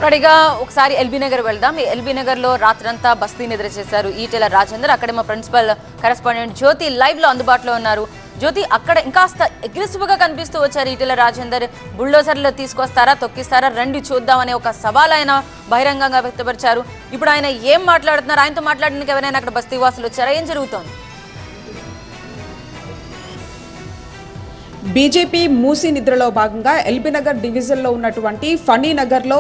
రెడీగా ఒకసారి ఎల్బీ నగర్ వెళ్దాం. ఈ ఎల్బీ నగర్ లో రాత్రంతా బస్తీని ఎదురుచేశారు ఈటెల రాజేందర్. అక్కడే మా ప్రిన్సిపల్ కరెస్పాండెంట్ జ్యోతి లైవ్ లో అందుబాటులో ఉన్నారు. జ్యోతి, అక్కడ ఇంకాస్త అగ్రెసివ్ గా కనిపిస్తూ వచ్చారు ఈటెల రాజేందర్. బుల్డోజర్లు తీసుకొస్తారా, తొక్కిస్తారా, రండి చూద్దామనే ఒక సవాల్ ఆయన బహిరంగంగా వ్యక్తపరిచారు. ఇప్పుడు ఆయన ఏం మాట్లాడుతున్నారు? ఆయనతో మాట్లాడడానికి ఎవరైనా అక్కడ బస్తీ వాసులు వచ్చారా? ఏం జరుగుతోంది? బీజేపీ మూసీ నిద్రలో భాగంగా ఎల్బీనగర్ డివిజన్లో ఉన్నటువంటి ఫణీనగర్లో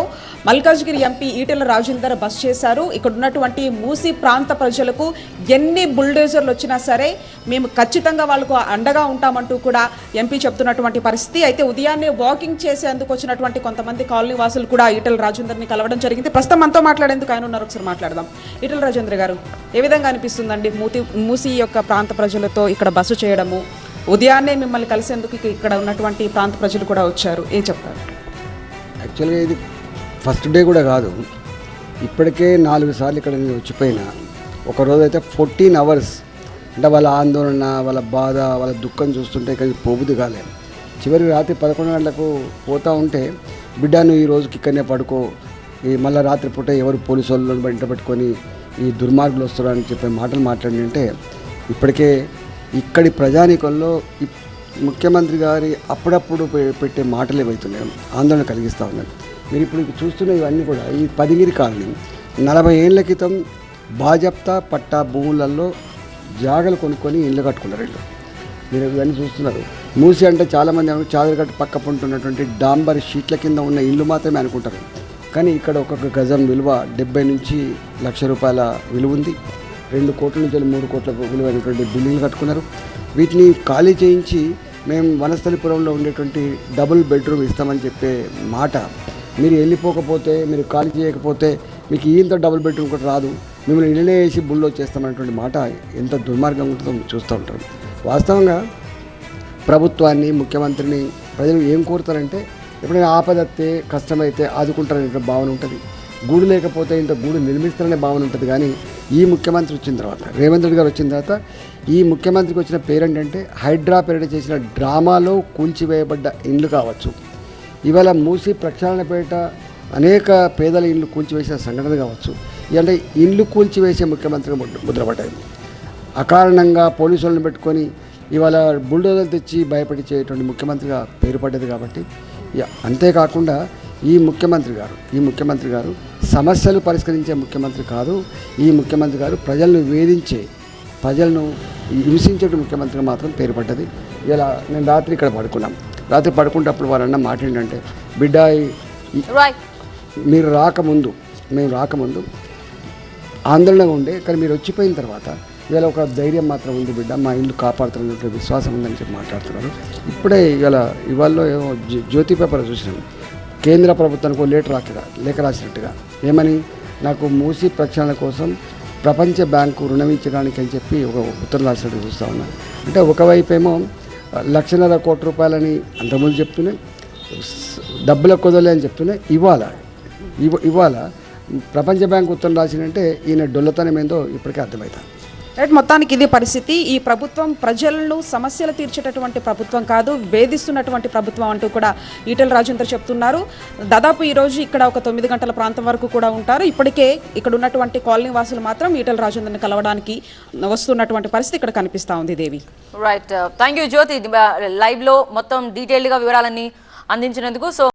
మల్కాజ్గిరి ఎంపీ ఈటెల రాజేందర్ బస్ చేశారు. ఇక్కడ ఉన్నటువంటి మూసీ ప్రాంత ప్రజలకు ఎన్ని బుల్డోజర్లు వచ్చినా సరే మేము ఖచ్చితంగా వాళ్ళకు అండగా ఉంటామంటూ కూడా ఎంపీ చెప్తున్నటువంటి పరిస్థితి. అయితే ఉదయాన్నే వాకింగ్ చేసేందుకు వచ్చినటువంటి కొంతమంది కాలనీ వాసులు కూడా ఈటెల రాజేందర్ని కలవడం జరిగింది. ప్రస్తుతం మనతో మాట్లాడేందుకు ఆయన ఉన్నారు, ఒకసారి మాట్లాడదాం. ఈటెల రాజేందర్ గారు, ఏ విధంగా అనిపిస్తుందండి మూసీ యొక్క ప్రాంత ప్రజలతో ఇక్కడ బస్సు చేయడము? ఉదయాన్నే మిమ్మల్ని కలిసేందుకు ఇక్కడ ఉన్నటువంటి ప్రాంత ప్రజలు కూడా వచ్చారు, ఏం చెప్తారు? యాక్చువల్గా ఇది ఫస్ట్ డే కూడా కాదు, ఇప్పటికే 4 సార్లు ఇక్కడ నేను వచ్చిపోయినా. ఒకరోజు అయితే 14 hours అంటే వాళ్ళ ఆందోళన, వాళ్ళ బాధ, వాళ్ళ దుఃఖం చూస్తుంటే ఇక్కడ పోబుద్ది కాలేదు. చివరికి రాత్రి 11 గంటలకు పోతూ ఉంటే, బిడ్డ నువ్వు ఈ రోజుకి ఇక్కడనే పడుకో, ఈ మళ్ళీ రాత్రి పూట ఎవరు పోలీసు వాళ్ళని వెంట పెట్టుకొని ఈ దుర్మార్గులు వస్తారని చెప్పే మాటలు మాట్లాడింటే, ఇప్పటికే ఇక్కడి ప్రజానీకంలో ముఖ్యమంత్రి గారి అప్పుడప్పుడు పెట్టే మాటలు ఏవైతున్నాయో ఆందోళన కలిగిస్తూ ఉన్నాయి. మీరు ఇప్పుడు చూస్తున్న ఇవన్నీ కూడా ఈ పదిగిరి కాలనీ 40 ఏళ్ల క్రితం బాజప్తా పట్టా భూములలో జాగలు కొనుక్కొని ఇళ్ళు కట్టుకున్నారు. మీరు ఇవన్నీ చూస్తున్నారు. మూసి అంటే చాలామంది చాదరగట్టు పక్క ఉంటున్నటువంటి డాంబర్ షీట్ల కింద ఉన్న ఇల్లు మాత్రమే అనుకుంటారు. కానీ ఇక్కడ ఒక్కొక్క గజం విలువ 70 నుంచి ₹1,00,000 విలువ ఉంది. 2 కోట్ల నుంచి 3 కోట్ల విలువైనటువంటి బిల్డింగ్లు కట్టుకున్నారు. వీటిని ఖాళీ చేయించి మేము వనస్థలిపురంలో ఉండేటువంటి డబుల్ బెడ్రూమ్ ఇస్తామని చెప్పే మాట, మీరు వెళ్ళిపోకపోతే, మీరు ఖాళీ చేయకపోతే మీకు ఇంత డబుల్ బెడ్రూమ్ కూడా రాదు, మిమ్మల్ని ఇళ్ళనే వేసి బుల్లో చేస్తామనేటువంటి మాట ఎంత దుర్మార్గంగా ఉంటుందో చూస్తూ ఉంటారు. వాస్తవంగా ప్రభుత్వాన్ని, ముఖ్యమంత్రిని ప్రజలు ఏం కోరుతారంటే, ఎప్పుడైనా ఆపదత్తే, కష్టమైతే ఆదుకుంటారనే భావన ఉంటుంది. గూడు లేకపోతే ఇంత గూడు నిర్మిస్తారనే భావన ఉంటుంది. కానీ ఈ ముఖ్యమంత్రి వచ్చిన తర్వాత, రేవంత్ రెడ్డి గారు వచ్చిన తర్వాత, ఈ ముఖ్యమంత్రికి వచ్చిన పేరేంటంటే హైడ్రా పేరిట చేసిన డ్రామాలో కూల్చివేయబడ్డ ఇండ్లు కావచ్చు. ఇవాళ మూసి ప్రక్షాళనపేట అనేక పేదల ఇండ్లు కూల్చివేసిన సంఘటన కావచ్చు. అంటే ఇండ్లు కూల్చివేసే ముఖ్యమంత్రిగా ముద్రపడ్డాయి. అకారణంగా పోలీసులను పెట్టుకొని ఇవాళ బుల్డోజర్లు తెచ్చి భయపడి చేయటువంటి ముఖ్యమంత్రిగా పేరు పడ్డది. కాబట్టి అంతేకాకుండా ఈ ముఖ్యమంత్రి గారు సమస్యలు పరిష్కరించే ముఖ్యమంత్రి కాదు. ఈ ముఖ్యమంత్రి గారు ప్రజలను వేధించే, ప్రజలను హింసించే ముఖ్యమంత్రిగా మాత్రం పేరు పడ్డది. ఇలా నేను రాత్రి ఇక్కడ పడుకున్నాం. రాత్రి పడుకుంటప్పుడు వారన్న మాట ఏంటంటే, బిడ్డ మీరు మేము రాకముందు ఆందోళనగా ఉండే, కానీ మీరు వచ్చిపోయిన తర్వాత ఇవాళ ఒక ధైర్యం మాత్రం ఉంది బిడ్డ, మా ఇల్లు కాపాడుతున్నటువంటి విశ్వాసం ఉందని చెప్పి మాట్లాడుతున్నారు. ఇప్పుడే ఇవాళ జ్యోతి పేపర్ చూసినాను, కేంద్ర ప్రభుత్వానికి లేఖ రాసినట్టుగా ఏమని, నాకు మూసి ప్రక్షాళన కోసం ప్రపంచ బ్యాంకు రుణం ఇచ్చడానికి అని చెప్పి ఒక ఉత్తరం రాసినట్టు చూస్తూ ఉన్నాను. అంటే ఒకవైపు ఏమో ₹1,50,000 కోట్లని అంతకుముందు చెప్తూనే, డబ్బుల కుదరలే అని చెప్తూనే, ఇవాళ ప్రపంచ బ్యాంకు ఉత్తరం రాసినంటే ఈయన డొల్లతనం ఏందో ఇప్పటికే అర్థమవుతుంది. రైట్, మొత్తానికి ఇది పరిస్థితి. ఈ ప్రభుత్వం ప్రజలను సమస్యలు తీర్చేటటువంటి ప్రభుత్వం కాదు, వేధిస్తున్నటువంటి ప్రభుత్వం అంటూ కూడా ఈటెల రాజేందర్ చెప్తున్నారు. దాదాపు ఈరోజు ఇక్కడ ఒక 9 గంటల ప్రాంతం వరకు కూడా ఉంటారు. ఇప్పటికే ఇక్కడ ఉన్నటువంటి కాలనీ వాసులు మాత్రం ఈటెల రాజేందర్ని కలవడానికి వస్తున్నటువంటి పరిస్థితి ఇక్కడ కనిపిస్తూ ఉంది. Devi, right, thank you Jyoti, live లో మొత్తం డీటెయిల్డ్ గా వివరాలన్నీ అందించినందుకు. సో